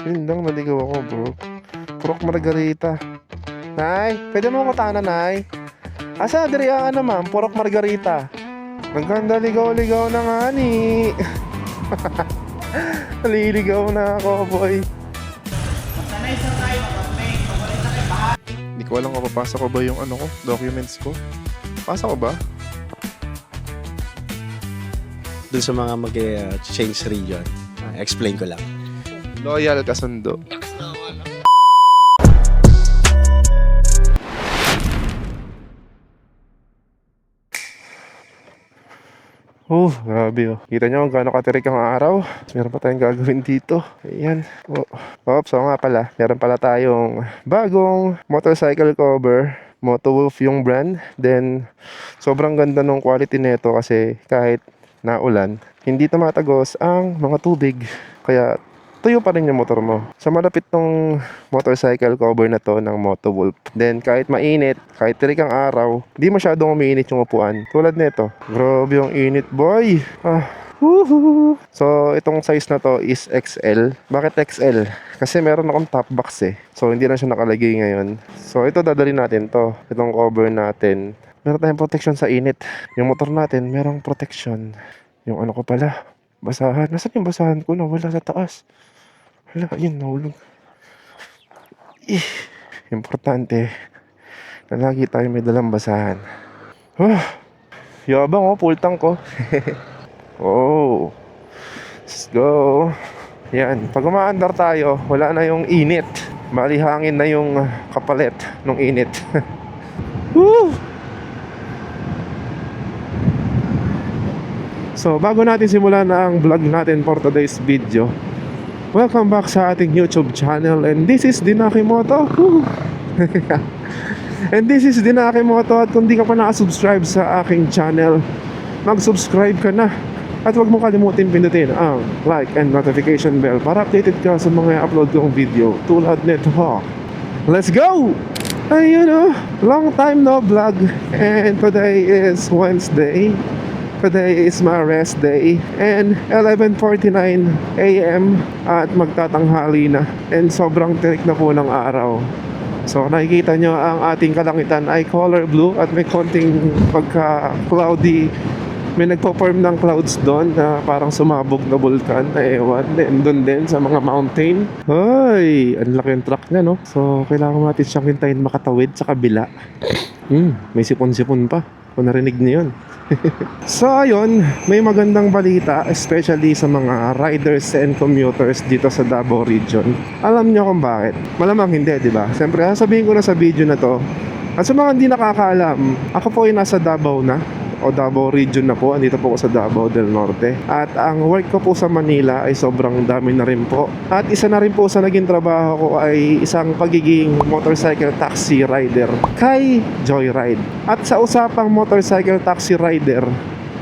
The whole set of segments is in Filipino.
Yun lang, naligaw ako bro. Purok Margarita. Nay, pwede mo ko tanan, Nay? Asa, diri ang ano ma'am, Purok Margarita. Maganda, ligaw-ligaw na nga ni. Naliligaw na ako, boy. Hindi ko alam kung papasa ko ba yung ano ko, documents ko. Pasa ko ba? Dun sa mga mag-change region, explain ko lang. Loyal kasundo. Grabe oh. Kita nyo kung gaano katirik ang araw. Meron pa tayong gagawin dito. Ayan. Oops, so nga pala. Meron pala tayong bagong motorcycle cover. Motowolf yung brand. Then, sobrang ganda ng quality nito kasi kahit naulan, hindi tumatagos ang mga tubig. Kaya, tuyo pa rin yung motor mo. Sa malapit tong motorcycle cover na to ng Motowolf. Then kahit mainit, kahit tirik ang araw, di masyadong umiinit yung upuan. Tulad nito. Grabe yung init, boy. Woohoo! So itong size na to is XL. Bakit XL? Kasi meron akong top box eh. So hindi na siya nakalagay ngayon. So ito dadalhin natin to. Itong cover natin. Meron tayong protection sa init. Yung motor natin merong protection. Yung ano ko pala, basahan. Nasaan yung basahan ko? Nawala sa taas. Wala, yun, nahulog. Importante na lagi tayo may dalang basahan. Yabang oh, full tank ko. Let's go. Yan, pag umaandar tayo, wala na yung init. Bali hangin na yung kapalit ng init. So, bago natin simulan ang vlog natin for today's video, welcome back sa ating YouTube channel, and this is Dinakimoto. And this is Dinakimoto, at kung di ka pa nakasubscribe sa aking channel, mag-subscribe ka na. At huwag mo kalimutin pindutin ang like and notification bell para updated ka sa mga upload kong video tulad nito. Let's go! Ayun oh, long time no vlog, and today is Wednesday. Today is my rest day and 11:49 AM at magtatanghali na, and sobrang tirik na po ng araw. So nakikita nyo ang ating kalangitan ay color blue at may konting pagka-cloudy. May nagpo-form ng clouds doon na parang sumabog na vulkan na ewan. Then doon din sa mga mountain. Hoy, ang laki ng truck niya no. So kailangan natin siyang hintayin makatawid sa kabila. May sipon-sipon pa. Kung narinig niyo yun. So ayun, may magandang balita, especially sa mga riders and commuters dito sa Davao region. Alam niyo kung bakit? Malamang hindi, di ba? Siyempre, sasabihin ko na sa video na to. At sa mga hindi nakakaalam, ako po ay nasa Davao na, o Davao region na po. Andito po ako sa Davao del Norte. At ang work ko po sa Manila ay sobrang dami na rin po. At isa na rin po sa naging trabaho ko ay isang pagiging motorcycle taxi rider kay Joyride. At sa usapang motorcycle taxi rider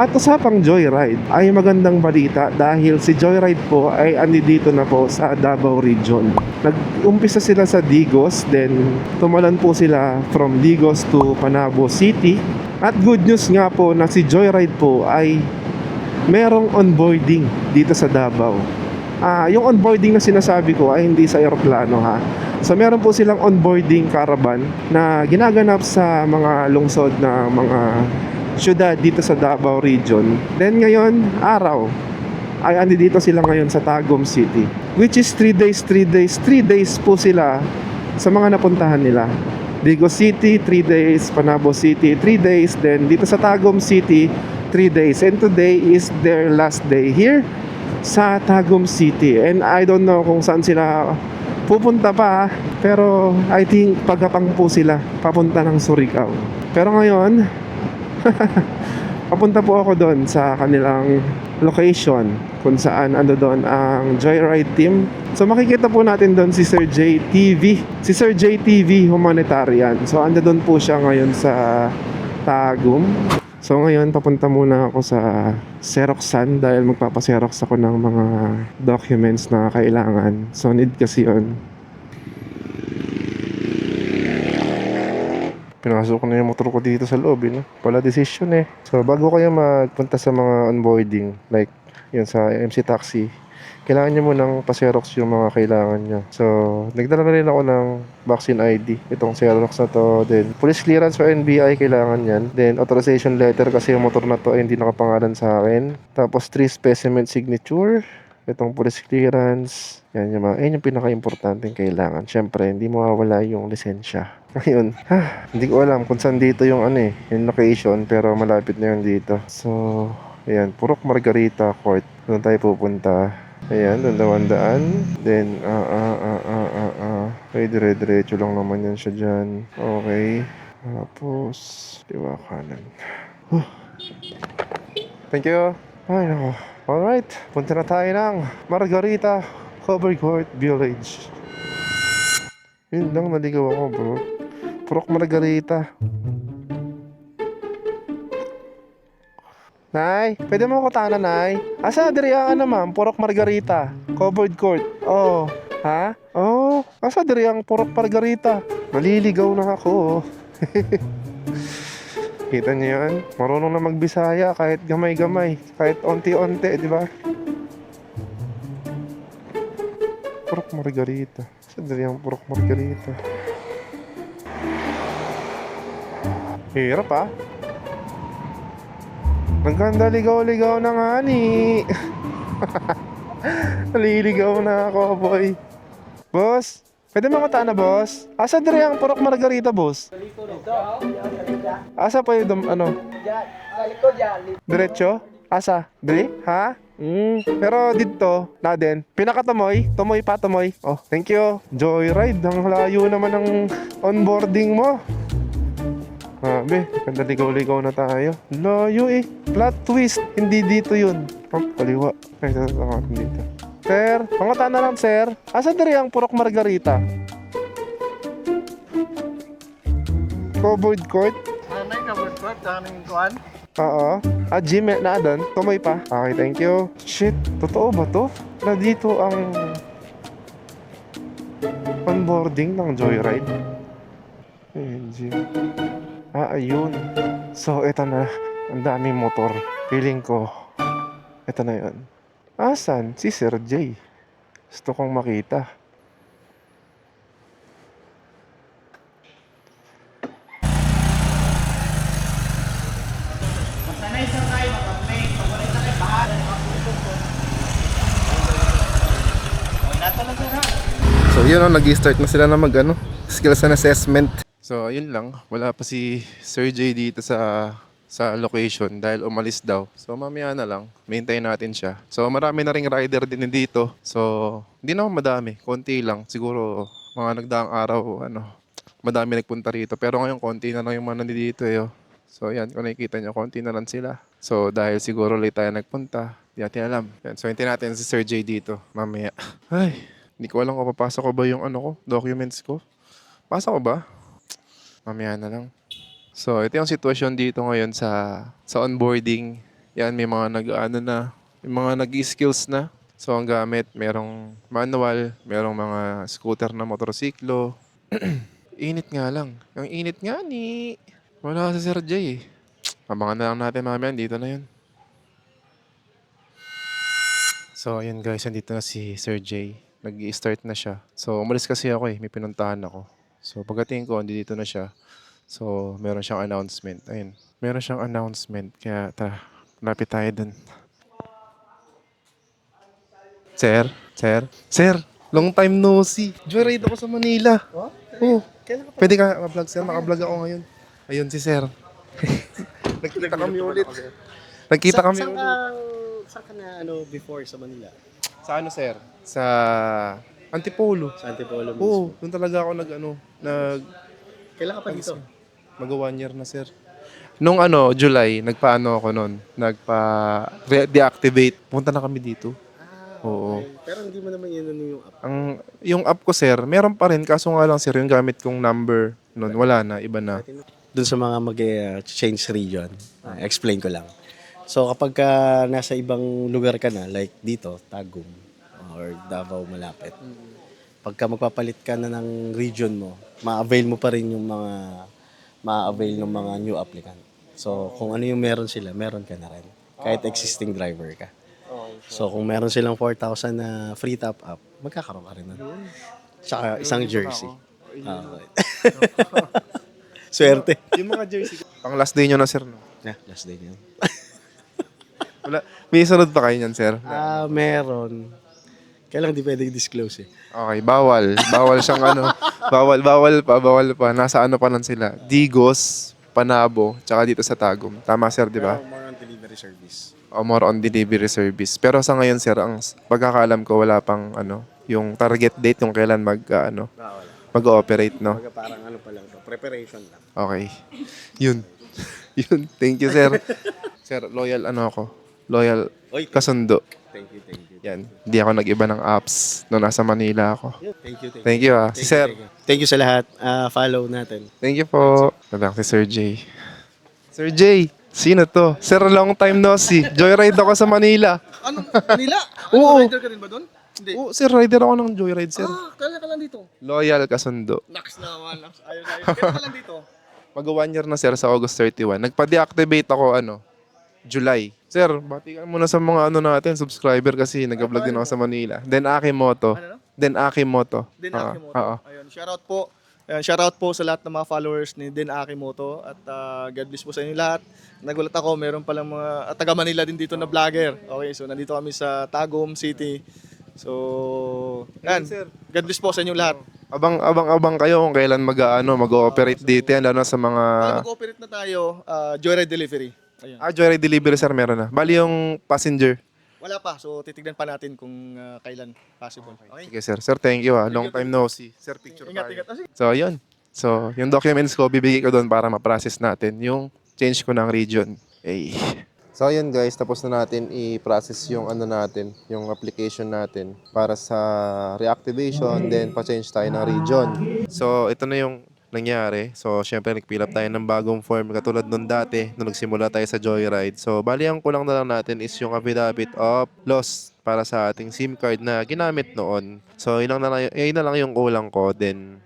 at usapang Joyride ay magandang balita dahil si Joyride po ay andito na po sa Davao region. Nag-umpisa sila sa Digos, then tumalan po sila from Digos to Panabo City. At good news nga po na si Joyride po ay merong onboarding dito sa Davao. Yung onboarding na sinasabi ko ay hindi sa eroplano ha. So meron po silang onboarding caravan na ginaganap sa mga lungsod na mga syudad dito sa Davao region. Then ngayon, araw, ay andito sila ngayon sa Tagum City. Which is 3 days po sila sa mga napuntahan nila. Digos City, 3 days. Panabo City, 3 days. Then dito sa Tagum City, 3 days. And today is their last day here sa Tagum City. And I don't know kung saan sila pupunta pa, pero I think pagkapang po sila papunta ng Surigao. Pero ngayon, papunta po ako doon sa kanilang location kung saan ando doon ang Joyride team. So makikita po natin doon si Sir JTV. Si Sir JTV Humanitarian. So ando doon po siya ngayon sa Tagum. So ngayon papunta muna ako sa Xeroxan dahil magpapaserox ako ng mga documents na kailangan. So need kasi yun. Pinasok ko na yung motor ko dito sa loob, no? Wala decision eh. So bago kayo magpunta sa mga onboarding, like yun sa MC Taxi, kailangan niya munang pa-Xerox yung mga kailangan niya. So, nagdala na rin ako ng vaccine ID. Itong Xerox na to. Then, police clearance o NBI kailangan yan. Then, authorization letter kasi yung motor na to ay hindi nakapangalan sa akin. Tapos, 3 specimen signature. Itong police clearance. Yan yung pinaka-importanting kailangan. Siyempre, hindi mawawala yung lisensya. Ngayon, hindi ko alam kung saan dito yung yung location, pero malapit na yun dito. So, ayan, Purok Margarita Court. Doon tayo pupunta. Ayan, doon daw ang daan. Then, okay, dire-diretso lang naman yan siya dyan. Okay. Tapos, liwa kanan. Thank you. Ay, nako. Alright, punta na tayo ng Margarita Covered Court Village. Yun lang, naligaw ako, bro. Purok Margarita. Nay, pwede mo ko tana, Nay? Asa diri ang ma'am? Purok Margarita. Covered court. Oh, ha? Oh, asa diri ang Purok Margarita? Naliligaw na ako. Kita niyo yan? Marunong na magbisaya kahit gamay-gamay. Kahit onti-onti, di ba? Purok Margarita. Asa diri ang Purok Margarita? Hirap ah. Nagkanda ligaw-ligaw na nga ni. Naliligaw na ako, boy. Boss, pwede makata na, boss? Asa dire ang Purok Margarita, boss? Asa pa yung diretso? Asa? Dire? Ha? Pero dito, na din. Pinakatumoy? Tumoy pa, tumoy. Oh, thank you. Joyride. Ang layo naman ng onboarding mo. Grabe, ganda ligaw-ligaw na tayo. Layo eh. Plot twist. Hindi dito yun. Oh, kaliwa. Ay, natin dito. Sir, pangata na lang, sir. Asa diri ang Purok Margarita? Covered court? May covered court, daming kuhan. Oo. Gym na doon. Tumoy pa. Okay, thank you. Shit, totoo ba to? Na dito ang onboarding ng Joyride? Gym. Ayun. So, eto na. Ang daming motor. Feeling ko, eto na yun. Asan? Si Sir J. Gusto kong makita. So, yun nag-start na sila na skills and assessment. So, ayun lang. Wala pa si Sir J dito sa location dahil umalis daw. So, mamaya na lang. Maintayin natin siya. So, marami na ring rider din dito. So, hindi naman madami. Konti lang. Siguro, mga nagdaang araw, madami nagpunta rito. Pero ngayon, konti na lang yung mga nandito eh. Oh. So, yan. Kung nakikita nyo, konti na lang sila. So, dahil siguro late tayo nagpunta, di natin alam. Yan. So, hintayin natin si Sir J dito. Mamaya. Ay, hindi ko alam kung papasok ko ba yung documents ko. Pasok ko ba? Mamaya na lang. So, ito yung sitwasyon dito ngayon sa onboarding. Yan, may mga may mga nag-skills na. So, ang gamit, merong manual, merong mga scooter na motorsiklo. Init nga lang. Ang init nga ni... Wala sa Sir J eh. Abangan na lang natin mamaya, dito na yun. So, ayun guys, andito na si Sir J. Nag-i-start na siya. So, umalis kasi ako eh. May pinuntahan ako. So, pagdating ko, dito na siya. So, meron siyang announcement. Ayun. Meron siyang announcement. Kaya, tara. Lapit tayo dun. Sir? Sir? Sir! Long time no see. Joyride ako sa Manila. What? Oh. Pwede ka ma-vlog, sir? Maka-vlog ako ngayon. Ayun si sir. Nagkita kami ulit. Nagkita kami ulit. Saan ka na before sa Manila? Sa sir? Sa Antipolo. Sa Antipolo mismo. Oo, doon talaga ako Kailan ka pa dito? Mag-1 year na, sir. Nung July, nagpaano ako noon. Deactivate. Punta na kami dito. Oo. Okay. Pero hindi mo naman yun yung app. Yung app ko, sir, meron pa rin. Kaso nga lang, sir, yung gamit kong number noon, wala na, iba na. Dun sa mga mag-change region, explain ko lang. So kapag nasa ibang lugar ka na, like dito, Tagum, or Davao malapit, pagka magpapalit ka na ng region mo, ma-avail mo pa rin yung ma-avail ng mga new applicant. So kung ano yung meron sila, meron ka na rin. Kahit existing driver ka. So kung meron silang 4,000 na free top up, magkakaroon ka rin nun. Tsaka isang jersey. Okay. Swerte. Yung mga jersey. Pang last day nyo na, sir, no? Yeah, last day niyan. Wala. May sunod pa kayo niyan, sir? Meron. Kailang di pwedeng disclose eh. Okay, bawal. Bawal siyang ano. Bawal pa. Nasa ano pa lang sila. Digos, Panabo, tsaka dito sa Tagum. Tama, sir, di ba? Pero more on delivery service. O more on delivery service. Pero sa ngayon, sir, ang pagkakaalam ko, wala pang ano, yung target date kung kailan Wala. mag-ooperate, no? Kumbaga parang ano pa lang to, preparation lang. Okay. Yun. Yun. Thank you, sir. Sir, loyal ano ako? Loyal Oy, kasundo. thank you. Yan. Hindi ako nag-iba ng apps nung nasa Manila ako. Thank you. Thank you, ah. Si sir. Thank you sa lahat. Follow natin. Thank you po. Nalang si Sir J. Sir J, sino to? Sir, long time no see. Joyride ako sa Manila. Anong Manila? Oo. Rider ka rin ba doon? Hindi. Oh, sir, rider ako ng Joyride, sir. Kailan ka lang dito? Loyal kasundo. Nax naman. Ayun. Kailan ka lang dito? Mag-1 year na, sir, sa August 31. Nagpa-deactivate ako, July. Sir, batikan muna sa mga natin, subscriber kasi nag-vlog din ako sa Manila. Then Akimoto. Ano? Then Akimoto. Den Oo, Akimoto. oo. Ayun, shoutout po. Ayun, shoutout po sa lahat ng mga followers ni Den Akimoto at God bless po sa inyo lahat. Nagulat ako, meron palang mga taga Manila din dito na vlogger. Okay, so nandito kami sa Tagum City. So, yan. God bless po sa inyo lahat. Abang kayo kung kailan mag-ooperate dito yan, lalo na sa mga... Mag-ooperate na tayo, Joyride Delivery. Ayun. Joyride delivery, sir, meron na. Bali yung passenger. Wala pa, so titignan pa natin kung kailan possible. Okay? Sige, sir. Sir, thank you, Long time no see. Sir, picture Ingat. tayo. Ah, sige. So, yun. So, yung documents ko, bibigay ko doon para ma-process natin yung change ko ng region. Eh. So, yun guys, tapos na natin i-process yung yung application natin para sa reactivation, then pa-change tayo ng region. So, ito na yung nangyari. So, syempre, nag-fill up tayo ng bagong form katulad nung dati, nung nagsimula tayo sa Joyride. So, bali ang kulang na lang natin is yung affidavit of loss para sa ating SIM card na ginamit noon. So, yun na lang yung kulang ko. Then,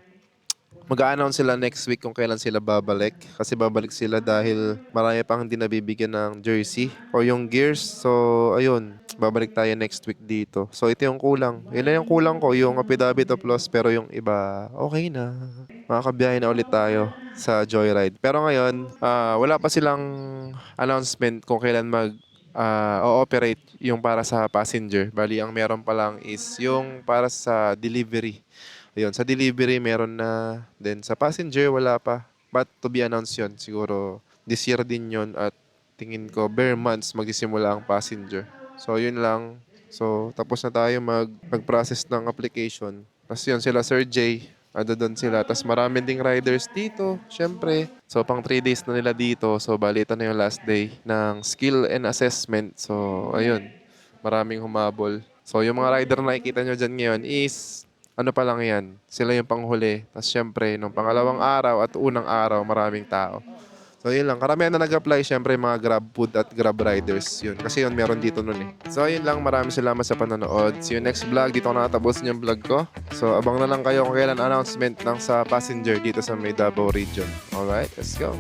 mag-a-announce sila next week kung kailan sila babalik. Kasi babalik sila dahil marami pang hindi nabibigyan ng jersey o yung gears. So, ayun. Babalik tayo next week dito. So, ito yung kulang. Yun na yung kulang ko, yung affidavit of loss. Pero yung iba, okay na. Makakabiyahe na ulit tayo sa Joyride. Pero ngayon, wala pa silang announcement kung kailan o-operate yung para sa passenger. Bali, ang meron pa lang is yung para sa delivery. Ayun, sa delivery meron na. Then sa passenger, wala pa. But to be announced yun. Siguro this year din yun. At tingin ko, bare months magsisimula ang passenger. So, yun lang. So, tapos na tayo mag-process ng application. Tapos yun, sila Sir J. Doon sila. Tapos marami ding riders dito, syempre. So, pang 3 days na nila dito. So, balita na yung last day ng skill and assessment. So, ayun. Maraming humabol. So, yung mga rider na nakikita nyo dyan ngayon is, ano pa lang yan, sila yung panghuli. Tapos, syempre, nung pangalawang araw at unang araw, maraming tao. So, yun lang. Karamihan na nag-apply, syempre, mga Grab food at Grab riders. Yun. Kasi yun, meron dito nun eh. So, yun lang. Maraming salamat sa panonood. See you next vlog. Dito ko nakatapos yung vlog ko. So, abang na lang kayo kung kailan announcement ng sa passenger dito sa may Davao region. Alright, let's go.